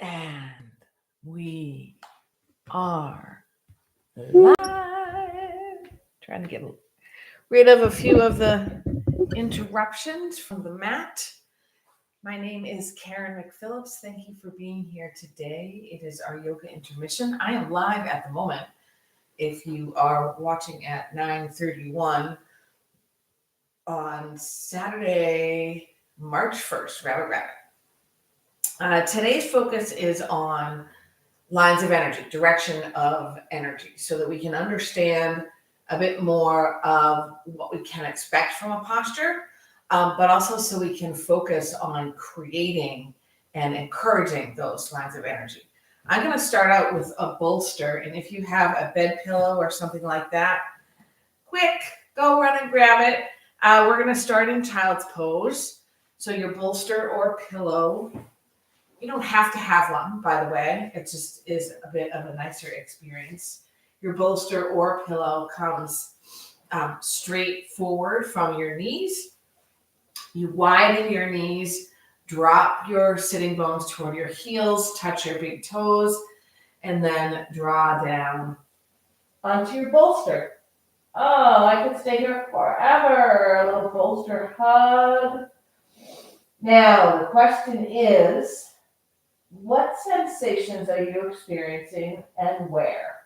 And we are live. Trying to get rid of a few of the interruptions from the mat. My name is Karen McPhillips. Thank you for being here today. It is our yoga intermission. I am live at the moment. If you are watching at 9:31 on Saturday, March 1st, Rabbit. Today's focus is on lines of energy, direction of energy, so that we can understand a bit more of what we can expect from a posture, but also so we can focus on creating and encouraging those lines of energy. I'm going to start out with a bolster, and if you have a bed pillow or something like that, quick, go run and grab it. We're going to start in child's pose. So your bolster or pillow, you don't have to have one, by the way. It just is a bit of a nicer experience. Your bolster or pillow comes straight forward from your knees. You widen your knees, drop your sitting bones toward your heels, touch your big toes, and then draw down onto your bolster. Oh, I could stay here forever. A little bolster hug. Now, the question is, what sensations are you experiencing and where?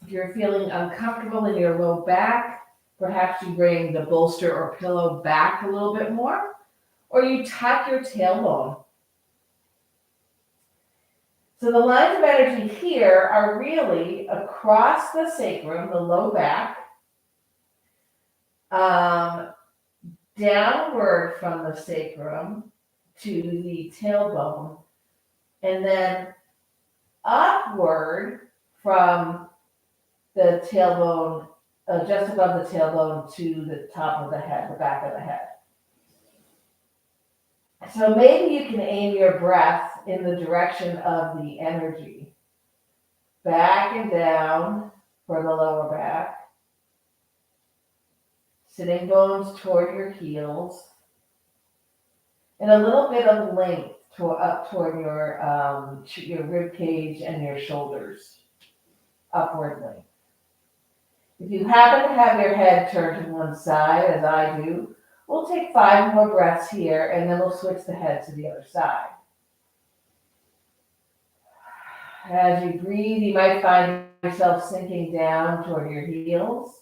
If you're feeling uncomfortable in your low back, perhaps you bring the bolster or pillow back a little bit more, or you tuck your tailbone. So the lines of energy here are really across the sacrum, the low back, downward from the sacrum to the tailbone, and then upward from the tailbone, just above the tailbone to the top of the head, the back of the head. So maybe you can aim your breath in the direction of the energy. Back and down for the lower back. Sitting bones toward your heels. And a little bit of length up toward your rib cage and your shoulders. Upwardly. If you happen to have your head turned to one side, as I do, we'll take 5 more breaths here, and then we'll switch the head to the other side. As you breathe, you might find yourself sinking down toward your heels.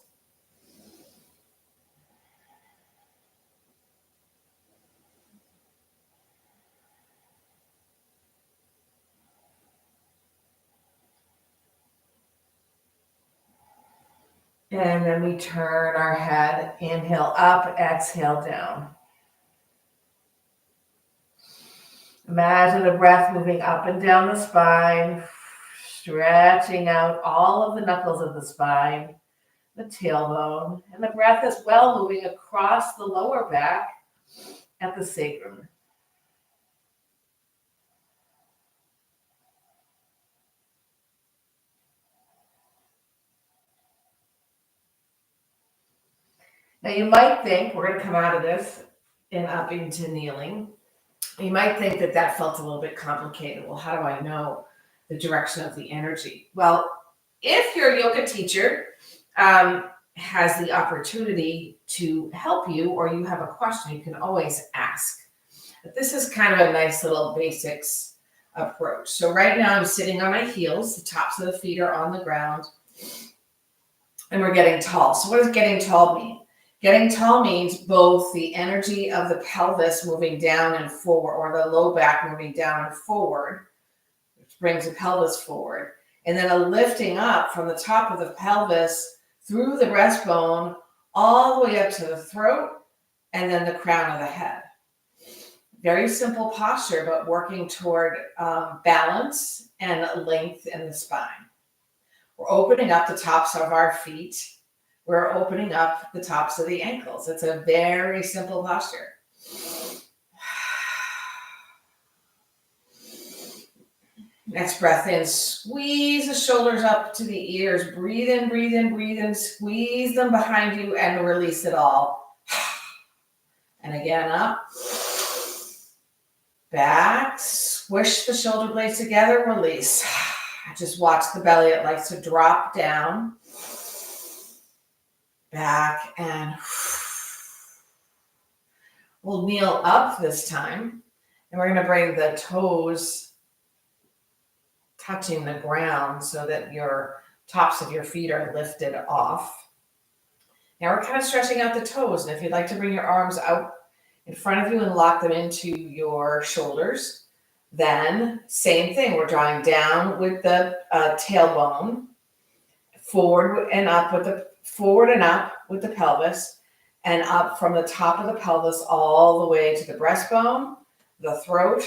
And then we turn our head, inhale up, exhale down. Imagine the breath moving up and down the spine, stretching out all of the knuckles of the spine, the tailbone, and the breath as well moving across the lower back at the sacrum. Now you might think, we're going to come out of this and up into kneeling. You might think that felt a little bit complicated. Well, how do I know the direction of the energy? Well, if your yoga teacher has the opportunity to help you, or you have a question, you can always ask. But this is kind of a nice little basics approach. So right now I'm sitting on my heels. The tops of the feet are on the ground. And we're getting tall. So what does getting tall mean? Getting tall means both the energy of the pelvis moving down and forward, or the low back moving down and forward, which brings the pelvis forward, and then a lifting up from the top of the pelvis through the breastbone all the way up to the throat, and then the crown of the head. Very simple posture, but working toward balance and length in the spine. We're opening up the tops of our feet. We're opening up the tops of the ankles. It's a very simple posture. Next breath in, squeeze the shoulders up to the ears. Breathe in, breathe in, breathe in. Squeeze them behind you and release it all. And again, up. Back, Squish the shoulder blades together, release. Just watch the belly. It likes to drop down, back, and we'll kneel up this time. And we're going to bring the toes touching the ground so that your tops of your feet are lifted off. Now we're kind of stretching out the toes. And if you'd like to bring your arms out in front of you and lock them into your shoulders, then same thing. We're drawing down with the tailbone, forward and up with the pelvis, and up from the top of the pelvis all the way to the breastbone, the throat,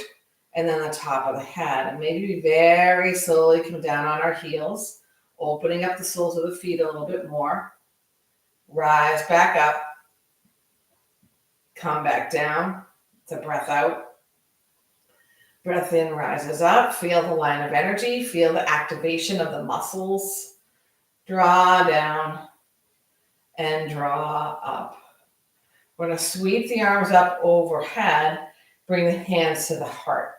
and then the top of the head. And maybe we very slowly come down on our heels, opening up the soles of the feet a little bit more. Rise back up. Come back down. It's a breath out. Breath in, rises up. Feel the line of energy. Feel the activation of the muscles. Draw down and draw up. We're going to sweep the arms up overhead. Bring the hands to the heart.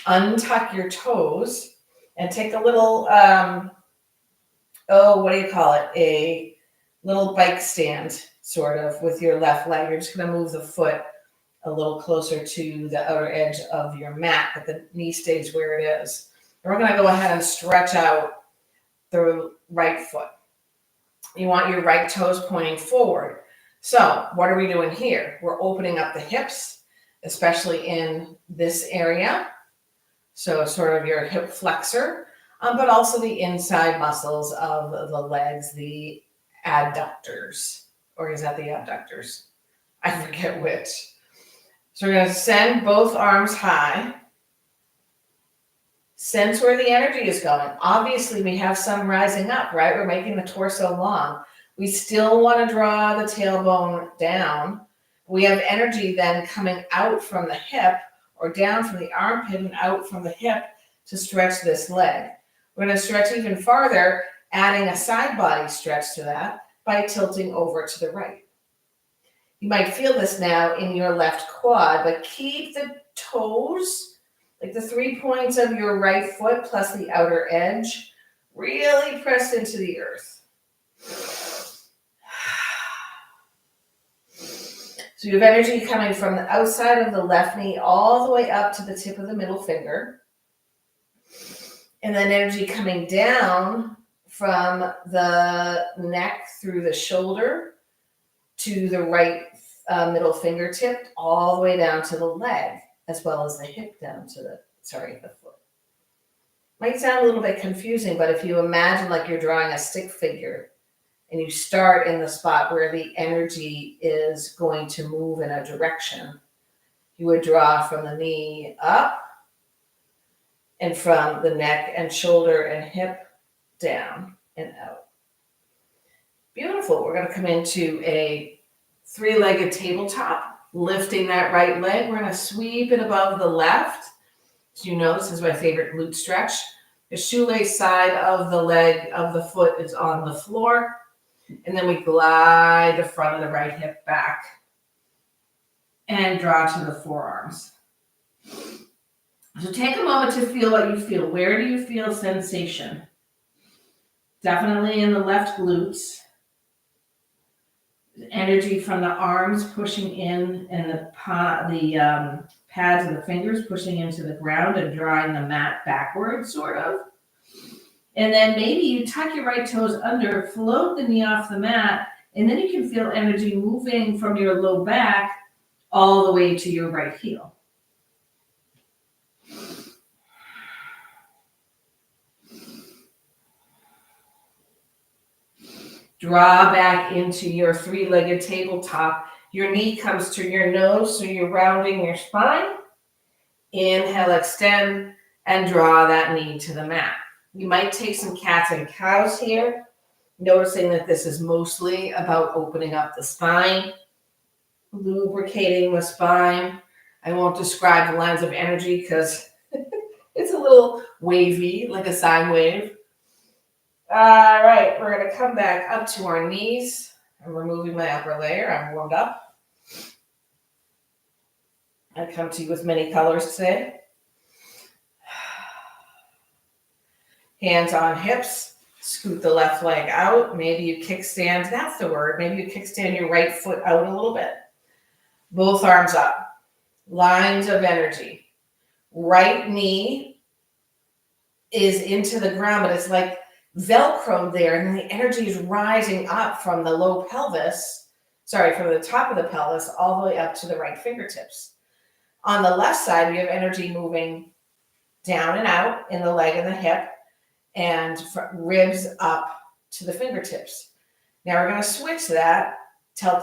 Untuck your toes and take a little, a little bike stand, sort of, with your left leg. You're just going to move the foot a little closer to the outer edge of your mat, but the knee stays where it is. And we're going to go ahead and stretch out the right foot. You want your right toes pointing forward. So what are we doing here? We're opening up the hips, especially in this area. So sort of your hip flexor, but also the inside muscles of the legs, the adductors. Or is that the abductors? I forget which. So we're going to send both arms high. Sense where the energy is going. Obviously, we have some rising up, right? We're making the torso long. We still want to draw the tailbone down. We have energy then coming out from the hip or down from the armpit and out from the hip to stretch this leg. We're going to stretch even farther, adding a side body stretch to that by tilting over to the right. You might feel this now in your left quad, but keep the toes, like the 3 points of your right foot plus the outer edge, really pressed into the earth. So you have energy coming from the outside of the left knee all the way up to the tip of the middle finger. And then energy coming down from the neck through the shoulder to the right middle fingertip, all the way down to the leg, as well as the hip down to the foot. Might sound a little bit confusing, but if you imagine like you're drawing a stick figure and you start in the spot where the energy is going to move in a direction, you would draw from the knee up and from the neck and shoulder and hip down and out. Beautiful. We're going to come into a three-legged tabletop, lifting that right leg. We're going to sweep it above the left. As you know, this is my favorite glute stretch. The shoelace side of the leg of the foot is on the floor. And then we glide the front of the right hip back and draw to the forearms. So take a moment to feel what you feel. Where do you feel sensation? Definitely in the left glutes. Energy from the arms pushing in and the pads of the fingers pushing into the ground and drawing the mat backwards, sort of. And then maybe you tuck your right toes under, float the knee off the mat, and then you can feel energy moving from your low back all the way to your right heel. Draw back into your three-legged tabletop. Your knee comes to your nose, so you're rounding your spine. Inhale, extend, and draw that knee to the mat. You might take some cats and cows here, noticing that this is mostly about opening up the spine, lubricating the spine. I won't describe the lines of energy because it's a little wavy, like a sine wave. All right, we're going to come back up to our knees. I'm removing my upper layer. I'm warmed up. I come to you with many colors today. Hands on hips, scoot the left leg out. Maybe you kickstand, that's the word. Maybe you kickstand your right foot out a little bit. Both arms up. Lines of energy. Right knee is into the ground, but it's like Velcro there, and the energy is rising up from the low pelvis, from the top of the pelvis all the way up to the right fingertips. On the left side, we have energy moving down and out in the leg and the hip, and ribs up to the fingertips. Now we're going to switch that,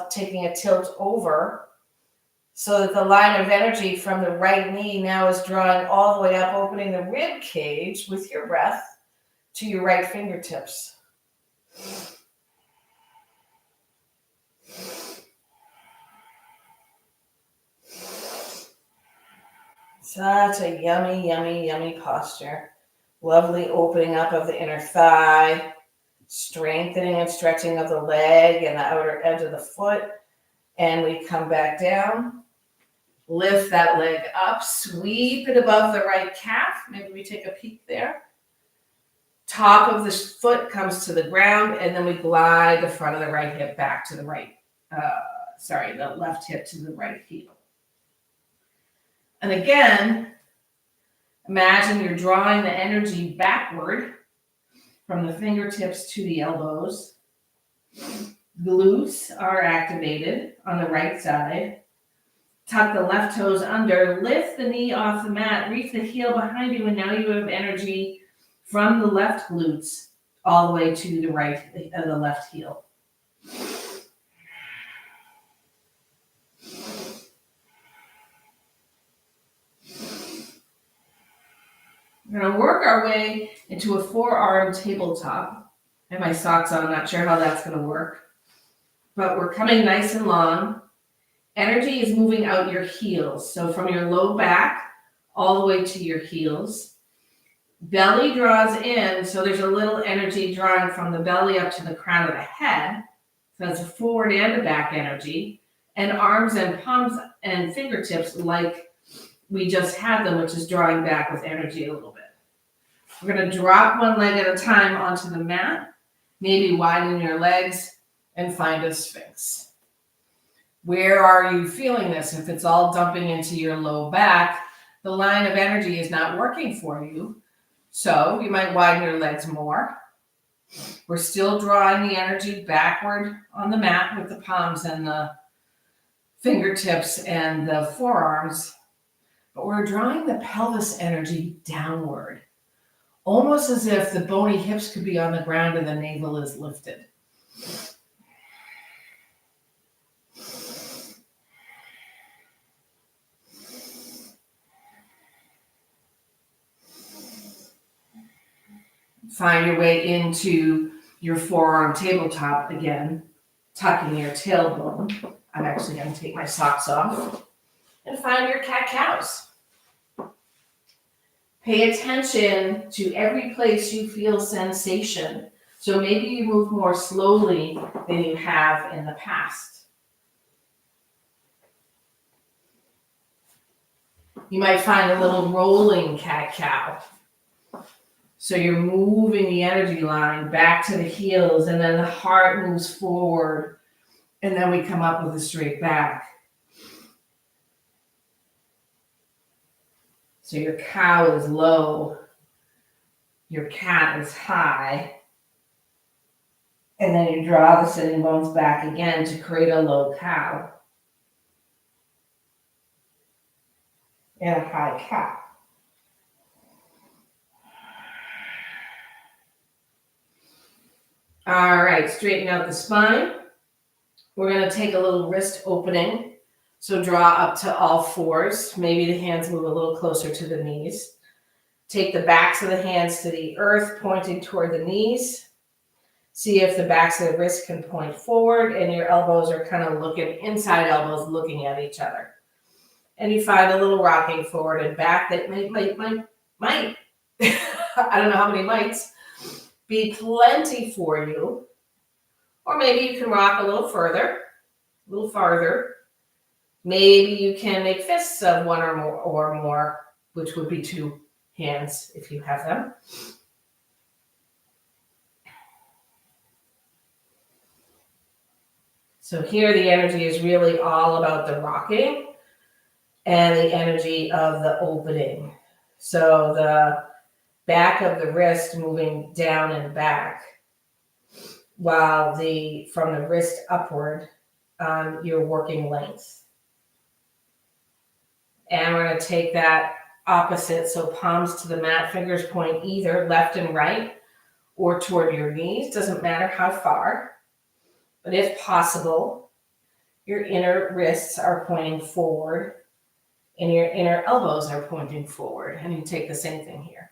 taking a tilt over, so that the line of energy from the right knee now is drawing all the way up, opening the rib cage with your breath to your right fingertips. Such a yummy, yummy, yummy posture. Lovely opening up of the inner thigh, strengthening and stretching of the leg and the outer edge of the foot. And we come back down. Lift that leg up, sweep it above the right calf. Maybe we take a peek there. Top of the foot comes to the ground, and then we glide the front of the right hip back to the the left hip to the right heel. And again, imagine you're drawing the energy backward from the fingertips to the elbows. Glutes are activated on the right side. Tuck the left toes under, lift the knee off the mat, reach the heel behind you, and now you have energy from the left glutes all the way to the right, the left heel. We're going to work our way into a forearm tabletop. I have my socks on, I'm not sure how that's going to work. But we're coming nice and long. Energy is moving out your heels. So from your low back all the way to your heels. Belly draws in, so there's a little energy drawing from the belly up to the crown of the head. So that's a forward and a back energy. And arms and palms and fingertips like we just had them, which is drawing back with energy a little bit. We're going to drop one leg at a time onto the mat. Maybe widen your legs and find a sphinx. Where are you feeling this? If it's all dumping into your low back, the line of energy is not working for you. So you might widen your legs more. We're still drawing the energy backward on the mat with the palms and the fingertips and the forearms. But we're drawing the pelvis energy downward, almost as if the bony hips could be on the ground and the navel is lifted. Find your way into your forearm tabletop again, tucking your tailbone. I'm actually going to take my socks off and find your cat-cows. Pay attention to every place you feel sensation. So maybe you move more slowly than you have in the past. You might find a little rolling cat-cow. So you're moving the energy line back to the heels, and then the heart moves forward, and then we come up with a straight back. So your cow is low, your cat is high, and then you draw the sitting bones back again to create a low cow and a high cat. All right, straighten out the spine. We're going to take a little wrist opening. So draw up to all fours. Maybe the hands move a little closer to the knees. Take the backs of the hands to the earth, pointing toward the knees. See if the backs of the wrists can point forward and your elbows are kind of looking, inside elbows looking at each other. And you find a little rocking forward and back that might I don't know how many mights, be plenty for you. Or maybe you can rock a little further, a little farther. Maybe you can make fists of one or more, which would be two hands if you have them. So here the energy is really all about the rocking and the energy of the opening. So the back of the wrist moving down and back, while from the wrist upward, you're working length. And we're going to take that opposite, so palms to the mat, fingers point either left and right or toward your knees, doesn't matter how far. But if possible, your inner wrists are pointing forward and your inner elbows are pointing forward. And you take the same thing here.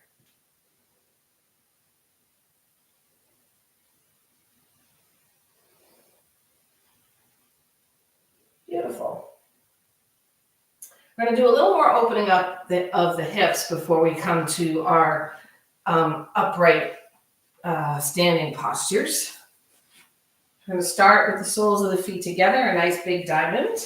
Beautiful. We're going to do a little more opening up of the hips before we come to our upright standing postures. We're going to start with the soles of the feet together, a nice big diamond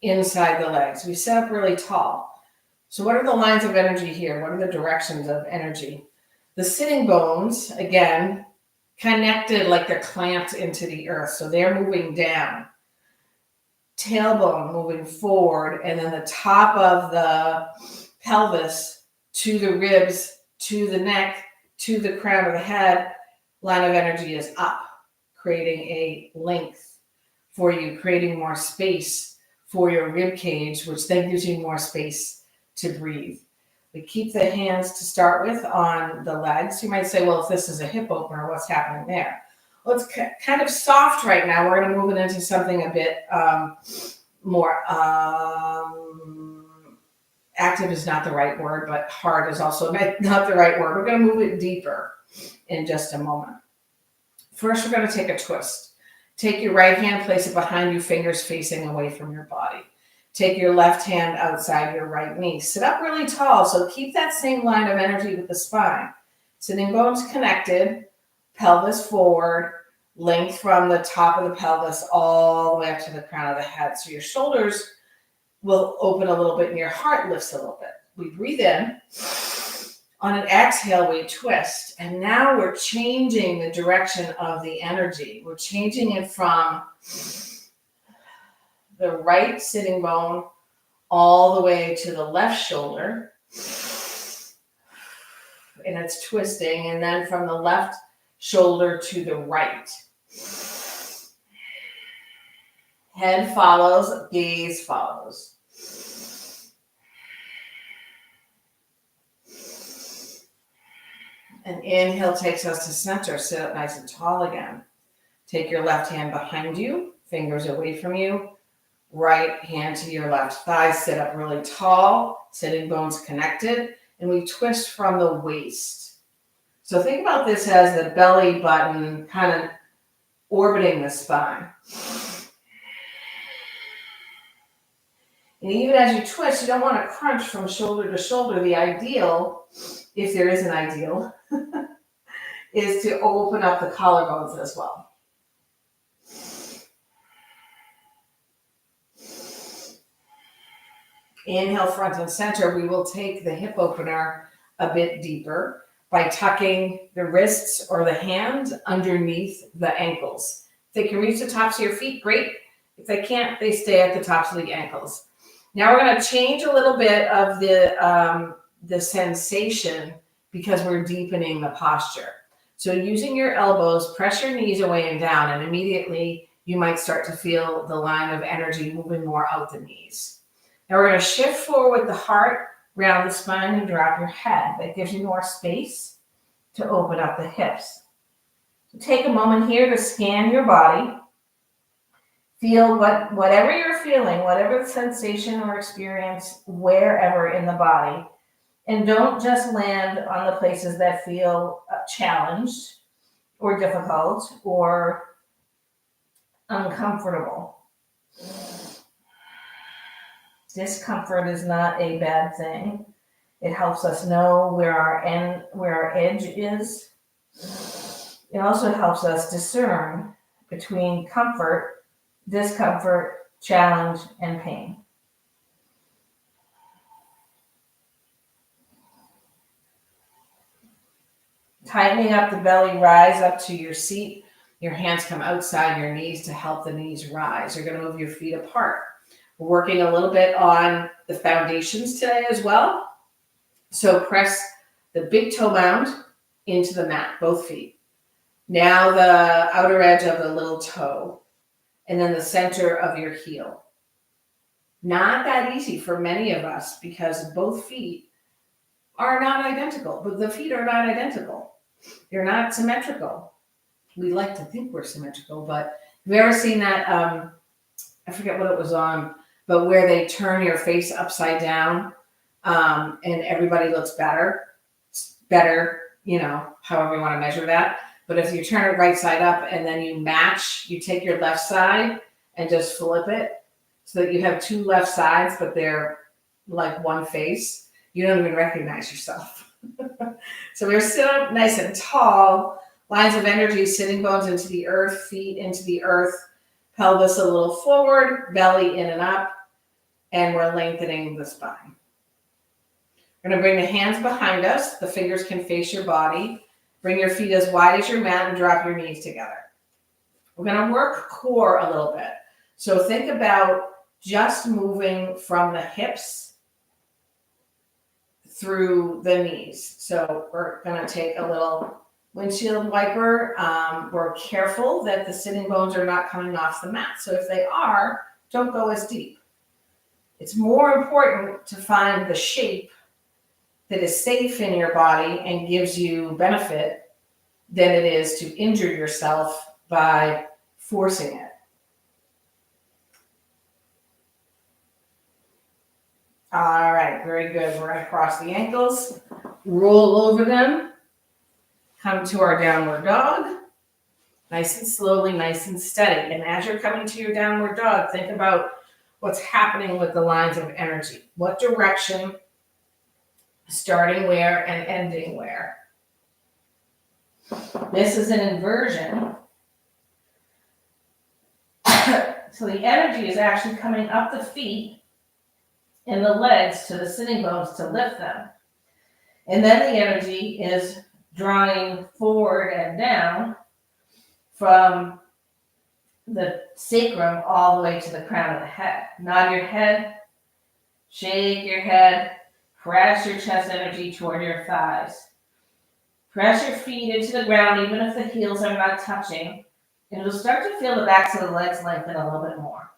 inside the legs. We sit up really tall. So what are the lines of energy here? What are the directions of energy? The sitting bones, again, connected like they're clamped into the earth. So they're moving down. Tailbone moving forward, and then the top of the pelvis to the ribs, to the neck, to the crown of the head. Line of energy is up, creating a length for you, creating more space for your rib cage, which then gives you more space to breathe. We keep the hands to start with on the legs. You might say, well, if this is a hip opener, what's happening there? Well, it's kind of soft right now. We're going to move it into something a bit more active is not the right word, but hard is also not the right word. We're going to move it deeper in just a moment. First, we're going to take a twist. Take your right hand, place it behind you, fingers facing away from your body. Take your left hand outside your right knee. Sit up really tall, so keep that same line of energy with the spine. Sitting bones connected, pelvis forward, length from the top of the pelvis all the way up to the crown of the head. So your shoulders will open a little bit and your heart lifts a little bit. We breathe in. On an exhale, we twist. And now we're changing the direction of the energy. We're changing it from the right sitting bone all the way to the left shoulder. And it's twisting. And then from the left shoulder to the right. Head follows, gaze follows. And inhale takes us to center. Sit up nice and tall again. Take your left hand behind you, fingers away from you. Right hand to your left thigh. Sit up really tall, sitting bones connected. And we twist from the waist. So think about this as the belly button kind of orbiting the spine. And even as you twist, you don't want to crunch from shoulder to shoulder. The ideal, if there is an ideal, is to open up the collarbones as well. Inhale, front and center. We will take the hip opener a bit deeper by tucking the wrists or the hands underneath the ankles. If they can reach the tops of your feet, great. If they can't, they stay at the tops of the ankles. Now we're going to change a little bit of the sensation because we're deepening the posture. So using your elbows, press your knees away and down, and immediately you might start to feel the line of energy moving more out the knees. Now we're going to shift forward with the heart, round the spine, and drop your head. That gives you more space to open up the hips. So take a moment here to scan your body. Feel whatever you're feeling, whatever the sensation or experience, wherever in the body. And don't just land on the places that feel challenged or difficult or uncomfortable. Discomfort is not a bad thing. It helps us know where our edge is. It also helps us discern between comfort, discomfort, challenge, and pain. Tightening up the belly, rise up to your seat. Your hands come outside your knees to help the knees rise. You're going to move your feet apart. We're working a little bit on the foundations today as well. So press the big toe mound into the mat, both feet. Now the outer edge of the little toe, and then the center of your heel. Not that easy for many of us because both feet are not identical, but the feet are not identical. They're not symmetrical. We like to think we're symmetrical, but have you ever seen that, I forget what it was on, but where they turn your face upside down and everybody looks better, however you want to measure that. But if you turn it right side up and then you take your left side and just flip it so that you have two left sides, but they're like one face, you don't even recognize yourself. So we're sit up nice and tall, lines of energy, sitting bones into the earth, feet into the earth, pelvis a little forward, belly in and up, and we're lengthening the spine. We're going to bring the hands behind us. The fingers can face your body. Bring your feet as wide as your mat and drop your knees together. We're going to work core a little bit. So think about just moving from the hips through the knees. So we're going to take a little windshield wiper. We're careful that the sitting bones are not coming off the mat. So if they are, don't go as deep. It's more important to find the shape that is safe in your body and gives you benefit than it is to injure yourself by forcing it. All right, very good. We're going to cross the ankles, roll over them, come to our downward dog, nice and slowly, nice and steady. And as you're coming to your downward dog, think about what's happening with the lines of energy. What direction, starting where and ending where. This is an inversion. So the energy is actually coming up the feet and the legs to the sitting bones to lift them. And then the energy is drawing forward and down from the sacrum all the way to the crown of the head. Nod your head, shake your head, press your chest energy toward your thighs. Press your feet into the ground, even if the heels are not touching, and you'll start to feel the backs of the legs lengthen a little bit more.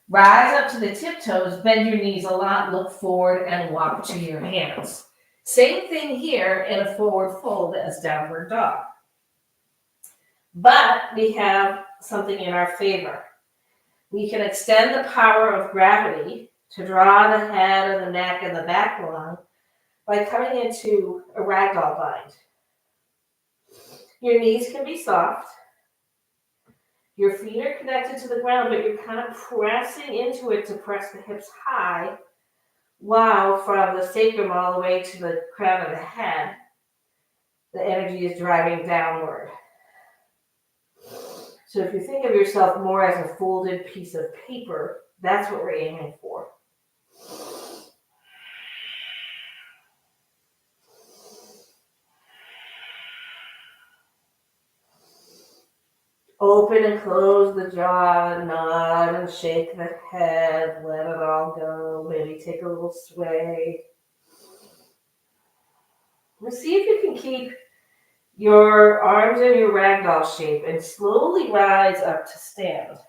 Rise up to the tiptoes, bend your knees a lot, look forward, and walk to your hands. Same thing here in a forward fold as downward dog. But we have something in our favor. We can extend the power of gravity to draw the head and the neck and the back along by coming into a ragdoll bind. Your knees can be soft. Your feet are connected to the ground, but you're kind of pressing into it to press the hips high, while from the sacrum all the way to the crown of the head, the energy is driving downward. So if you think of yourself more as a folded piece of paper, that's what we're aiming for. Open and close the jaw, nod and shake the head, let it all go, maybe take a little sway. We'll see if you can keep your arms in your ragdoll shape and slowly rise up to stand.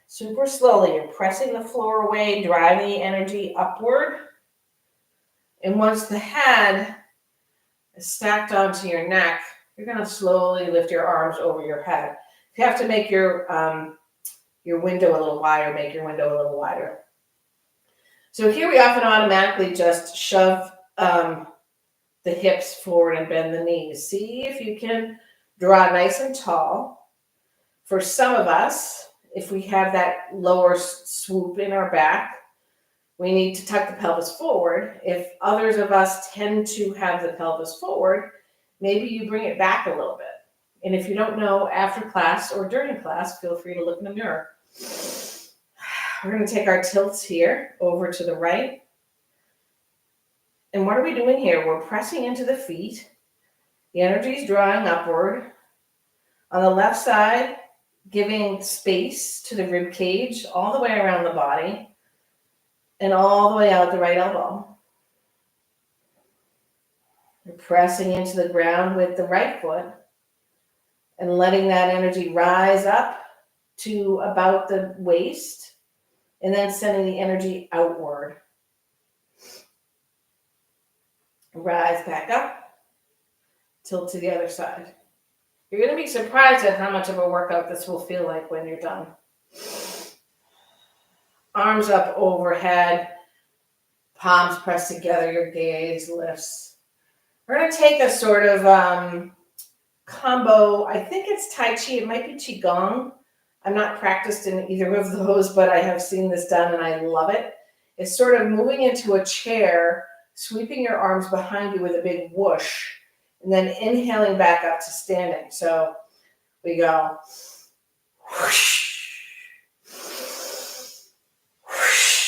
Super slowly, you're pressing the floor away, driving the energy upward. And once the head is stacked onto your neck, you're going to slowly lift your arms over your head. If you have to make your window a little wider, make your window a little wider. So here we often automatically just shove the hips forward and bend the knees. See if you can draw nice and tall. For some of us, if we have that lower swoop in our back, we need to tuck the pelvis forward. If others of us tend to have the pelvis forward, maybe you bring it back a little bit. And if you don't know, after class or during class, feel free to look in the mirror. We're going to take our tilts here over to the right. And what are we doing here? We're pressing into the feet. The energy is drawing upward. On the left side, giving space to the rib cage all the way around the body and all the way out the right elbow. You're pressing into the ground with the right foot and letting that energy rise up to about the waist and then sending the energy outward. Rise back up, tilt to the other side. You're going to be surprised at how much of a workout this will feel like when you're done. Arms up overhead, palms pressed together, your gaze lifts. We're going to take a sort of combo. I think it's Tai Chi. It might be Qigong. I'm not practiced in either of those, but I have seen this done and I love it. It's sort of moving into a chair, sweeping your arms behind you with a big whoosh, and then inhaling back up to standing. So we go whoosh, whoosh.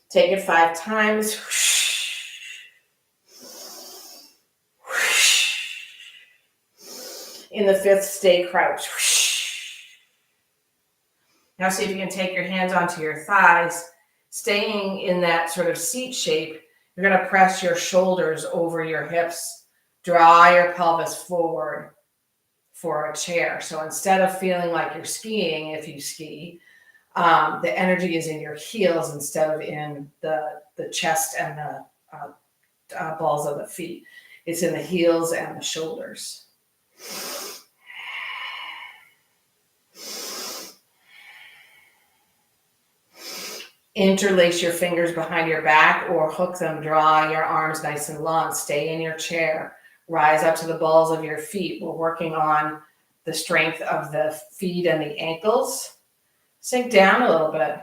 Take it 5 times. Whoosh, whoosh. In the 5th, stay crouched. Whoosh. Now see if you can take your hands onto your thighs, staying in that sort of seat shape. You're going to press your shoulders over your hips, draw your pelvis forward for a chair. So instead of feeling like you're skiing, if you ski, the energy is in your heels instead of in the chest and the balls of the feet. It's in the heels and the shoulders. Interlace your fingers behind your back or hook them. Draw your arms nice and long. Stay in your chair. Rise up to the balls of your feet. We're working on the strength of the feet and the ankles. Sink down a little bit.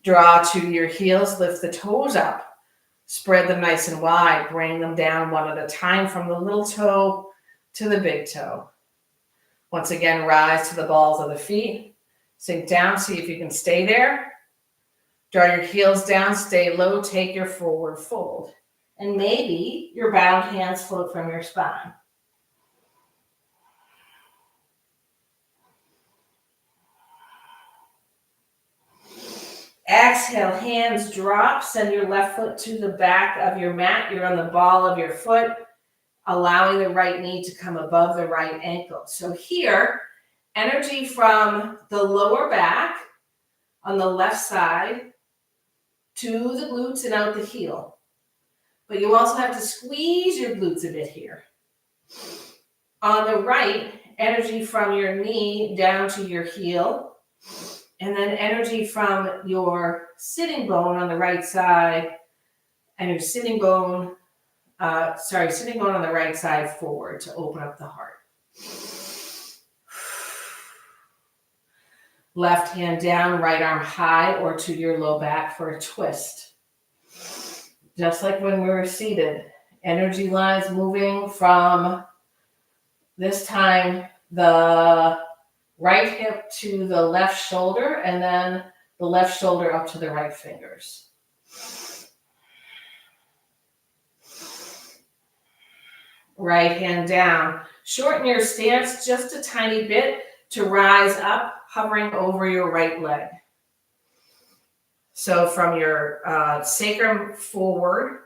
Draw to your heels. Lift the toes up. Spread them nice and wide. Bring them down one at a time from the little toe to the big toe. Once again, rise to the balls of the feet. Sink down. See if you can stay there. Draw your heels down, stay low, take your forward fold. And maybe your bound hands float from your spine. Exhale, hands drop, send your left foot to the back of your mat. You're on the ball of your foot, allowing the right knee to come above the right ankle. So here, energy from the lower back on the left side to the glutes and out the heel. But you also have to squeeze your glutes a bit here. On the right, energy from your knee down to your heel. And then energy from your sitting bone on the right side and your sitting bone on the right side forward to open up the heart. Left hand down, right arm high or to your low back for a twist. Just like when we were seated, energy lines moving from this time the right hip to the left shoulder and then the left shoulder up to the right fingers. Right hand down. Shorten your stance just a tiny bit to rise up, hovering over your right leg. So from your sacrum forward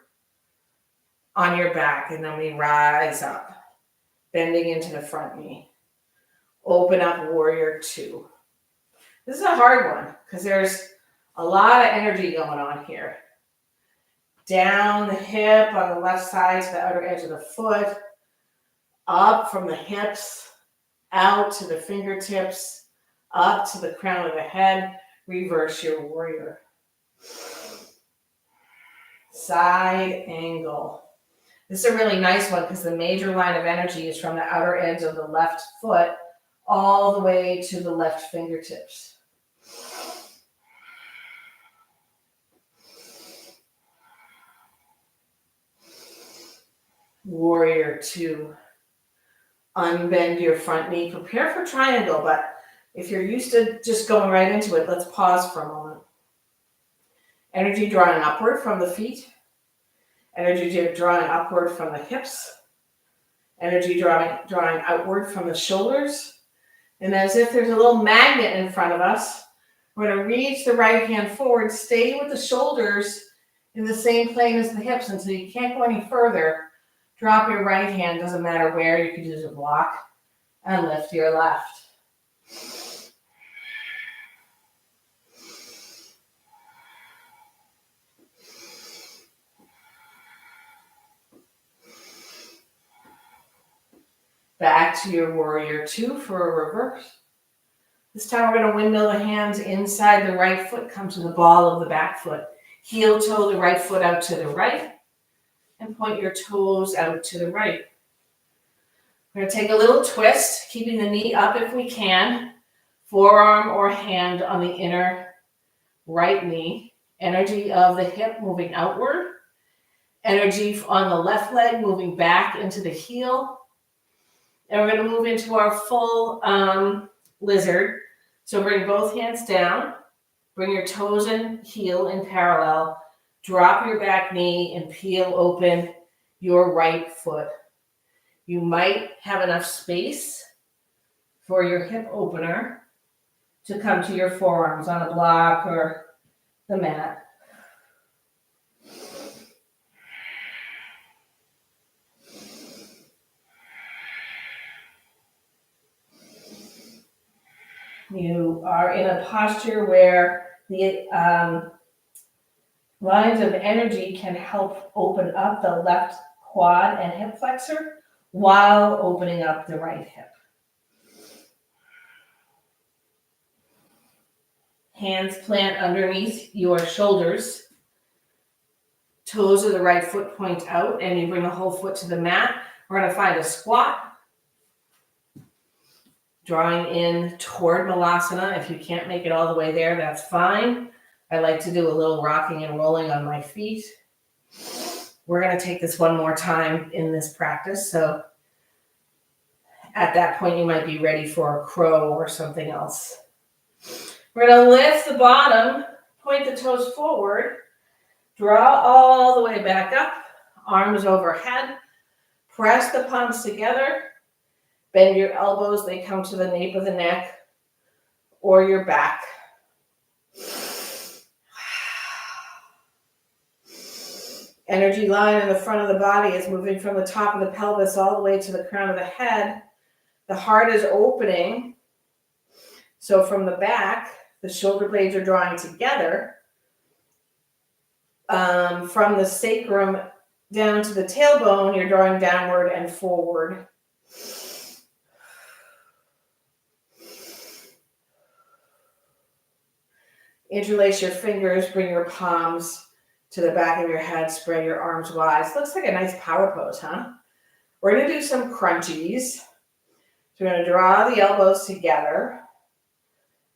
on your back, and then we rise up, bending into the front knee. Open up, warrior 2. This is a hard one because there's a lot of energy going on here. Down the hip on the left side to the outer edge of the foot, up from the hips, out to the fingertips, up to the crown of the head. Reverse your warrior. Side angle. This is a really nice one because the major line of energy is from the outer edge of the left foot all the way to the left fingertips. Warrior 2. Unbend your front knee. Prepare for triangle, but if you're used to just going right into it, let's pause for a moment. Energy drawing upward from the feet. Energy drawing upward from the hips. Energy drawing outward from the shoulders. And as if there's a little magnet in front of us, we're going to reach the right hand forward, stay with the shoulders in the same plane as the hips until you can't go any further. Drop your right hand, doesn't matter where, you can use a block, and lift your left. Back to your warrior two for a reverse. This time we're going to windmill the hands inside the right foot, come to the ball of the back foot. Heel toe the right foot out to the right, and point your toes out to the right. We're going to take a little twist, keeping the knee up if we can. Forearm or hand on the inner right knee. Energy of the hip moving outward. Energy on the left leg moving back into the heel. And we're going to move into our full lizard. So bring both hands down. Bring your toes and heel in parallel. Drop your back knee and peel open your right foot. You might have enough space for your hip opener to come to your forearms on a block or the mat. You are in a posture where the lines of energy can help open up the left quad and hip flexor while opening up the right hip. Hands plant underneath your shoulders. Toes of the right foot point out, and you bring the whole foot to the mat. We're going to find a squat. Drawing in toward Malasana. If you can't make it all the way there, that's fine. I like to do a little rocking and rolling on my feet. We're going to take this one more time in this practice. So at that point, you might be ready for a crow or something else. We're going to lift the bottom, point the toes forward, draw all the way back up, arms overhead, press the palms together. Bend your elbows, they come to the nape of the neck or your back. Energy line in the front of the body is moving from the top of the pelvis all the way to the crown of the head. The heart is opening. So from the back, the shoulder blades are drawing together. From the sacrum down to the tailbone, you're drawing downward and forward. Interlace your fingers, bring your palms to the back of your head, spread your arms wide. This looks like a nice power pose, huh? We're going to do some crunchies. So we're going to draw the elbows together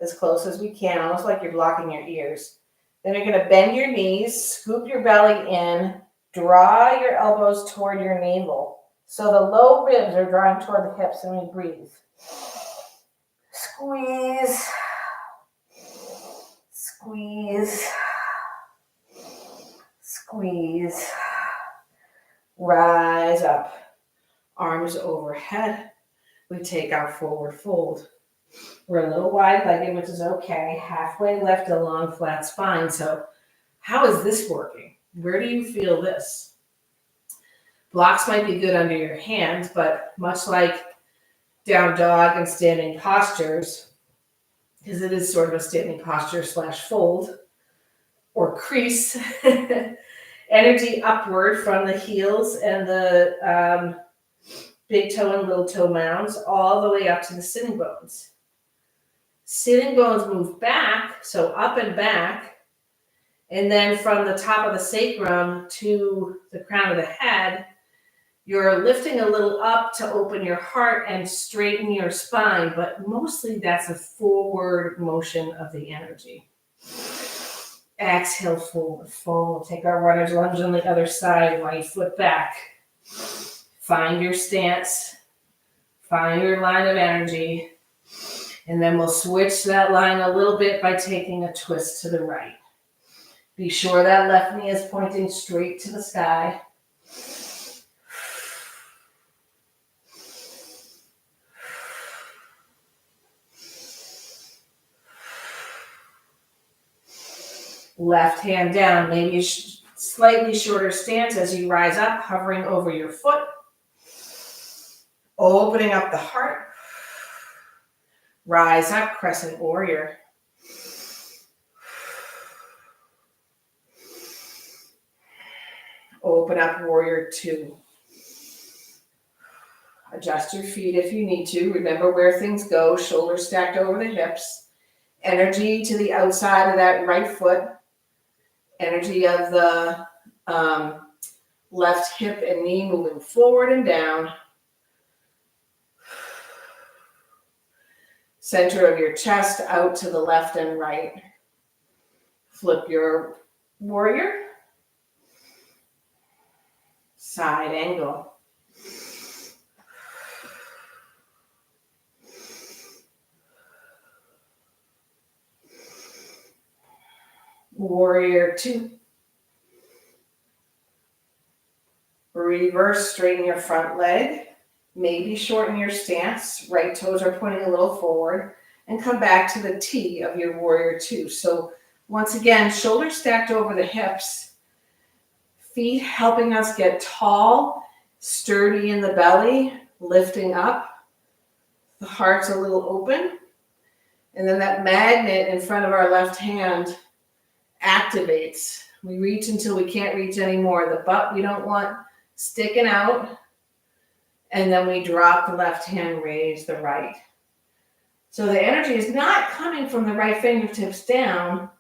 as close as we can, almost like you're blocking your ears. Then you're going to bend your knees, scoop your belly in, draw your elbows toward your navel. So the low ribs are drawing toward the hips, and we breathe. Squeeze. Squeeze, squeeze, rise up, arms overhead. We take our forward fold. We're a little wide-legged, which is okay. Halfway lift, a long flat spine. So how is this working? Where do you feel this? Blocks might be good under your hands, but much like down dog and standing postures, because it is sort of a standing posture / fold or crease. Energy upward from the heels and the big toe and little toe mounds all the way up to the sitting bones. Sitting bones move back, so up and back. And then from the top of the sacrum to the crown of the head, you're lifting a little up to open your heart and straighten your spine, but mostly that's a forward motion of the energy. Exhale, forward, fold. Take our runner's lunge on the other side, right foot back. Find your stance. Find your line of energy. And then we'll switch that line a little bit by taking a twist to the right. Be sure that left knee is pointing straight to the sky. Left hand down, maybe a slightly shorter stance as you rise up, hovering over your foot. Opening up the heart. Rise up, crescent warrior. Open up, warrior two. Adjust your feet if you need to. Remember where things go. Shoulders stacked over the hips. Energy to the outside of that right foot. Energy of the left hip and knee moving forward and down. Center of your chest out to the left and right. Flip your warrior. Side angle. Warrior two. Reverse, straighten your front leg. Maybe shorten your stance. Right toes are pointing a little forward. And come back to the T of your warrior two. So once again, shoulders stacked over the hips. Feet helping us get tall, sturdy in the belly, lifting up. The heart's a little open. And then that magnet in front of our left hand activates. We reach until we can't reach anymore. The butt we don't want sticking out. And then we drop the left hand, raise the right. So the energy is not coming from the right fingertips down,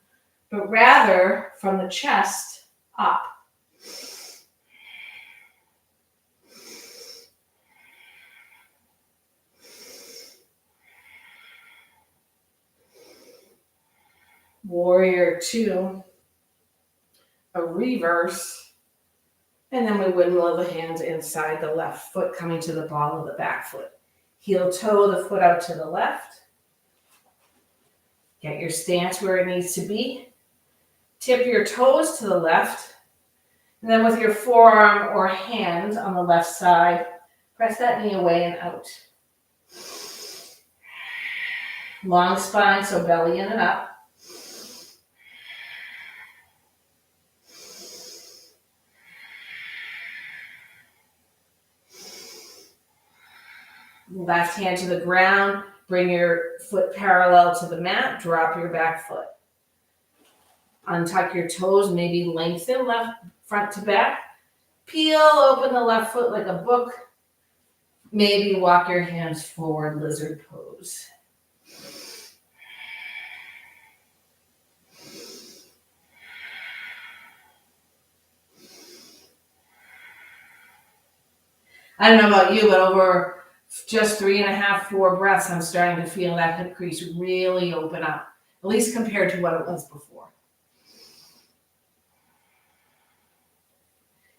but rather from the chest up. Warrior two, a reverse, and then we windmill the hands inside the left foot, coming to the ball of the back foot. Heel toe the foot out to the left. Get your stance where it needs to be. Tip your toes to the left, and then with your forearm or hand on the left side, press that knee away and out. Long spine, so belly in and up. Left hand to the ground, bring your foot parallel to the mat, drop your back foot. Untuck your toes, maybe lengthen left front to back. Peel open the left foot like a book. Maybe walk your hands forward, lizard pose. I don't know about you, but over just 3.5, 4 breaths, I'm starting to feel that hip crease really open up, at least compared to what it was before.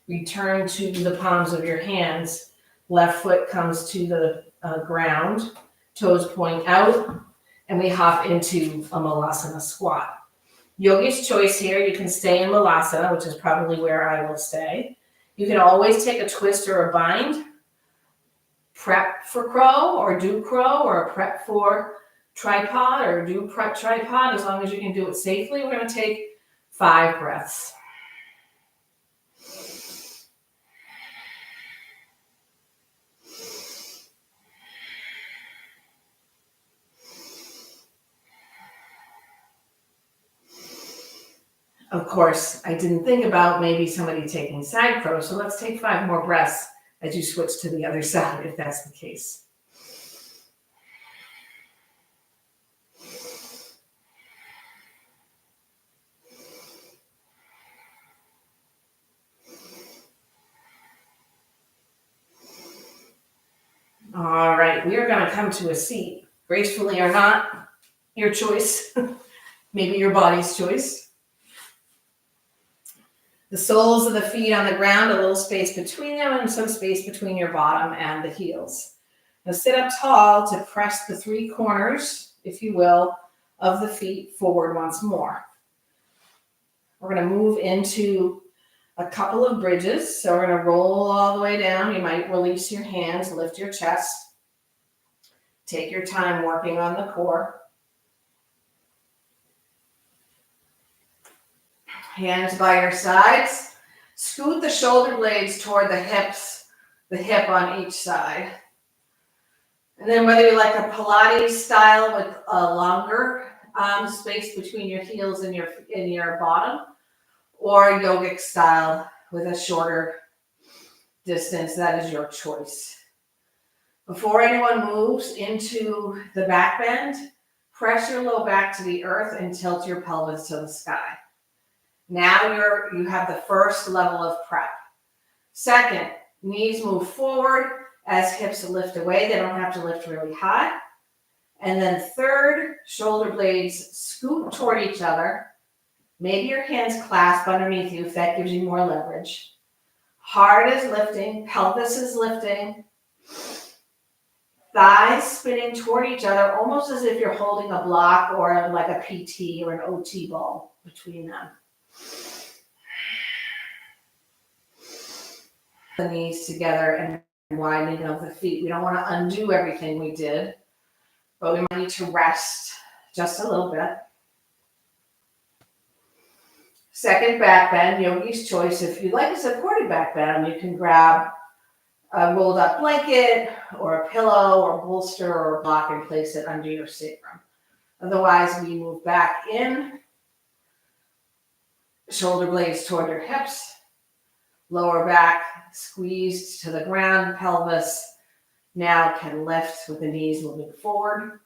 Return to the palms of your hands. Left foot comes to the ground, toes point out, and we hop into a Malasana squat. Yogi's choice here. You can stay in Malasana, which is probably where I will stay. You can always take a twist or a bind. Prep for crow or do crow, or a prep for tripod or do prep tripod, as long as you can do it safely. We're going to take 5 breaths. Of course, I didn't think about maybe somebody taking side crow, so let's take 5 more breaths as you switch to the other side, if that's the case. All right, we are going to come to a seat, gracefully or not, your choice, maybe your body's choice. The soles of the feet on the ground, a little space between them, and some space between your bottom and the heels. Now sit up tall to press the 3 corners, if you will, of the feet forward once more. We're going to move into a couple of bridges. So we're going to roll all the way down. You might release your hands, lift your chest. Take your time working on the core. Hands by your sides. Scoot the shoulder blades toward the hips, the hip on each side. And then whether you like a Pilates style with a longer space between your heels and your bottom, or a yogic style with a shorter distance, that is your choice. Before anyone moves into the back bend, press your low back to the earth and tilt your pelvis to the sky. Now you have the first level of prep. Second, knees move forward as hips lift away. They don't have to lift really high. And then third, shoulder blades scoot toward each other. Maybe your hands clasp underneath you if that gives you more leverage. Heart is lifting, pelvis is lifting. Thighs spinning toward each other, almost as if you're holding a block or like a PT or an OT ball between them. The knees together and widening of the feet. We don't want to undo everything we did, but we might need to rest just a little bit. Second back bend, yogi's choice. If you'd like a supported back bend, you can grab a rolled up blanket or a pillow or bolster or block and place it under your sacrum. Otherwise, we move back in, shoulder blades toward your hips, lower back squeezed to the ground, pelvis now can lift with the knees moving forward.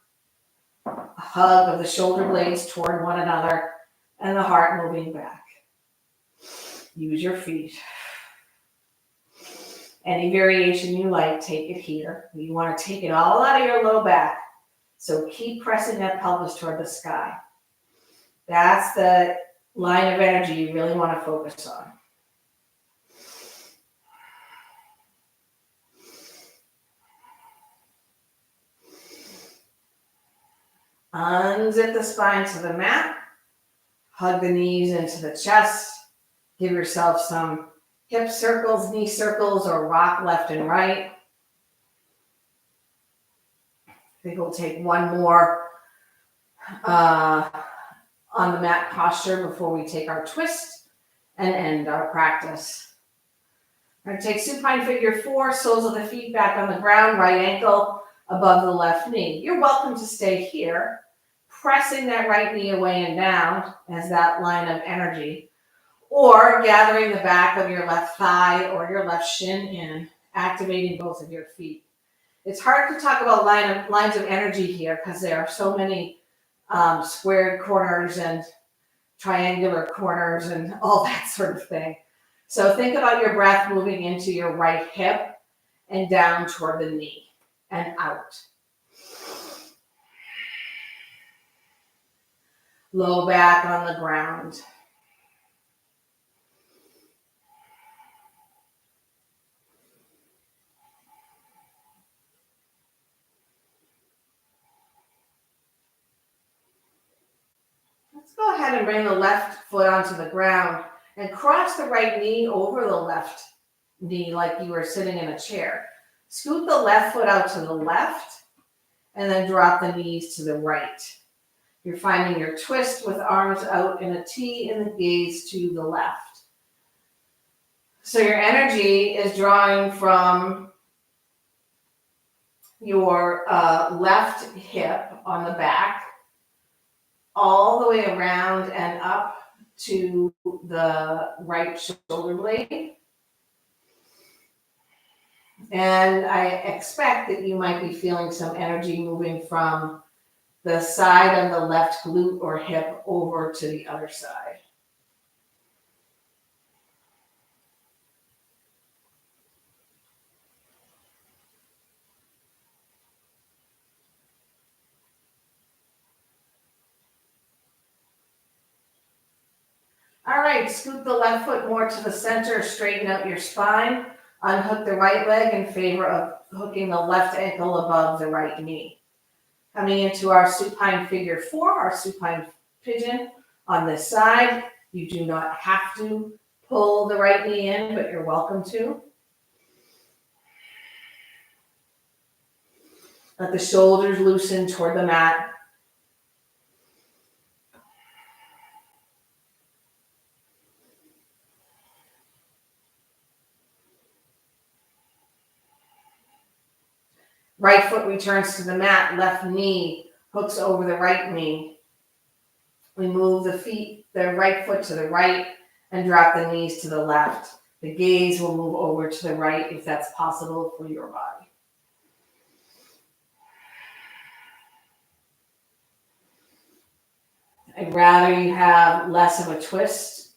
A hug of the shoulder blades toward one another and the heart moving back. Use your feet. Any variation you like, take it here. You want to take it all out of your low back. So keep pressing that pelvis toward the sky. That's the line of energy you really want to focus on. Unzip the spine to the mat. Hug the knees into the chest. Give yourself some hip circles, knee circles, or rock left and right. I think we'll take one more on the mat posture before we take our twist and end our practice. We're going to take supine figure 4, soles of the feet back on the ground, right ankle above the left knee. You're welcome to stay here, pressing that right knee away and down as that line of energy, or gathering the back of your left thigh or your left shin in, activating both of your feet. It's hard to talk about lines of energy here because there are so many squared corners and triangular corners and all that sort of thing. So think about your breath moving into your right hip and down toward the knee and out. Low back on the ground. Let's go ahead and bring the left foot onto the ground and cross the right knee over the left knee like you were sitting in a chair. Scoot the left foot out to the left and then drop the knees to the right. You're finding your twist with arms out in a T and the gaze to the left. So your energy is drawing from your left hip on the back all the way around and up to the right shoulder blade. And I expect that you might be feeling some energy moving from the side of the left glute or hip over to the other side. All right, scoot the left foot more to the center, straighten out your spine, unhook the right leg in favor of hooking the left ankle above the right knee. Coming into our supine figure 4, our supine pigeon on this side, You do not have to pull the right knee in, but you're welcome to. Let the shoulders loosen toward the mat. Right foot returns to the mat, left knee hooks over the right knee. We move the right foot to the right and drop the knees to the left. The gaze will move over to the right if that's possible for your body. I'd rather you have less of a twist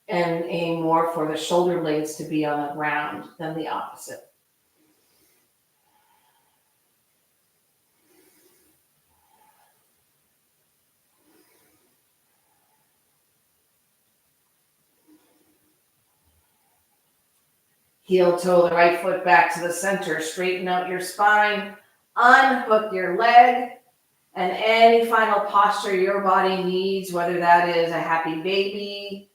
and aim more for the shoulder blades to be on the ground than the opposite. Heel toe the right foot back to the center. Straighten out your spine. Unhook your leg. And any final posture your body needs, whether that is a happy baby,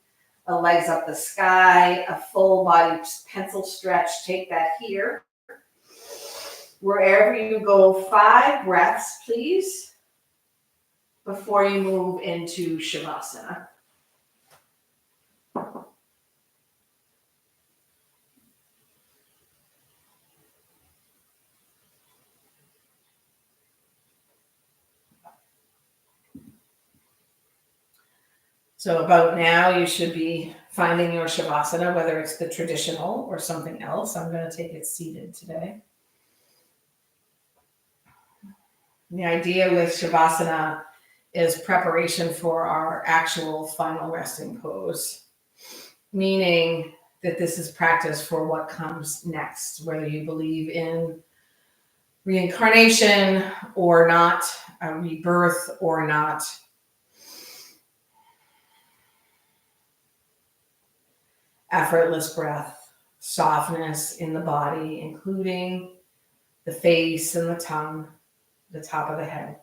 a legs up the sky, a full body pencil stretch, take that here. Wherever you go, 5 breaths, please, before you move into Shavasana. So about now, you should be finding your Shavasana, whether it's the traditional or something else. I'm going to take it seated today. The idea with Shavasana is preparation for our actual final resting pose, meaning that this is practice for what comes next, whether you believe in reincarnation or not, a rebirth or not. Effortless breath, softness in the body, including the face and the tongue, the top of the head.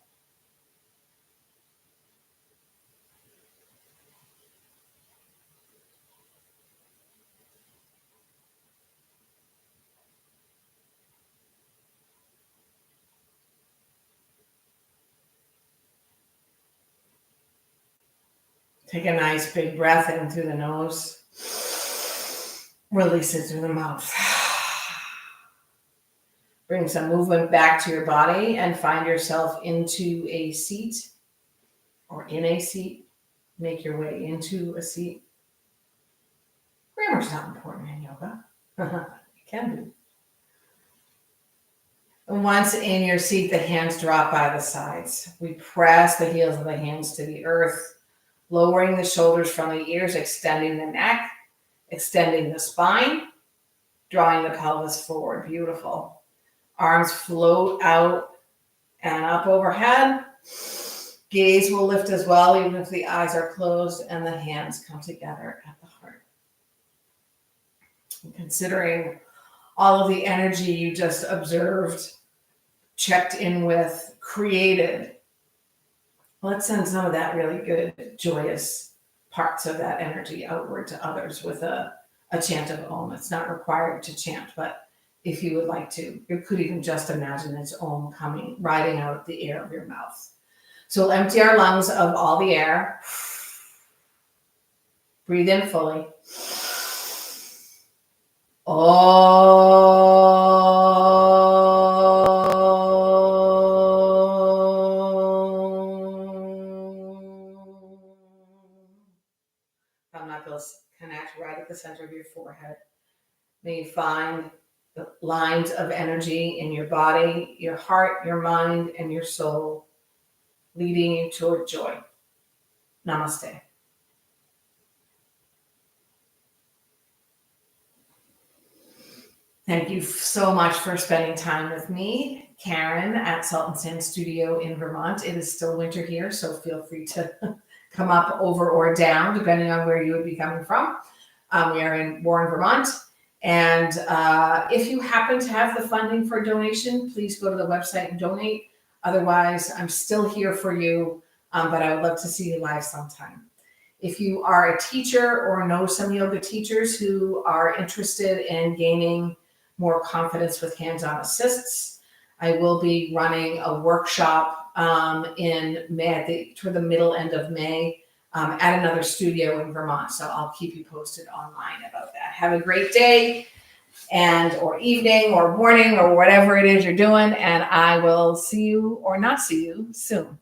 Take a nice big breath in through the nose. Release it through the mouth. Bring some movement back to your body and find yourself into a seat or in a seat. Make your way into a seat. Grammar's not important in yoga. It can be. And once in your seat, the hands drop by the sides. We press the heels of the hands to the earth, lowering the shoulders from the ears, extending the neck, extending the spine, drawing the pelvis forward. Beautiful. Arms float out and up overhead. Gaze will lift as well, even if the eyes are closed, and the hands come together at the heart. And considering all of the energy you just observed, checked in with, created, let's send some of that really good, joyous parts of that energy outward to others with a chant of Om. It's not required to chant, but if you would like to, you could even just imagine its Om coming, riding out the air of your mouth. So we'll empty our lungs of all the air. Breathe in fully. Thumb knuckles connect right at the center of your forehead. May you find the lines of energy in your body, your heart, your mind, and your soul, leading you toward joy. Namaste. Thank you so much for spending time with me, Karen, at Salt and Sand Studio in Vermont. It is still winter here, so feel free to come up, over, or down, depending on where you would be coming from. We are in Warren, Vermont. And if you happen to have the funding for donation, please go to the website and donate. Otherwise, I'm still here for you, but I would love to see you live sometime. If you are a teacher or know some yoga teachers who are interested in gaining more confidence with hands-on assists, I will be running a workshop in May, toward the middle end of May, at another studio in Vermont. So I'll keep you posted online about that. Have a great day or evening or morning or whatever it is you're doing. And I will see you or not see you soon.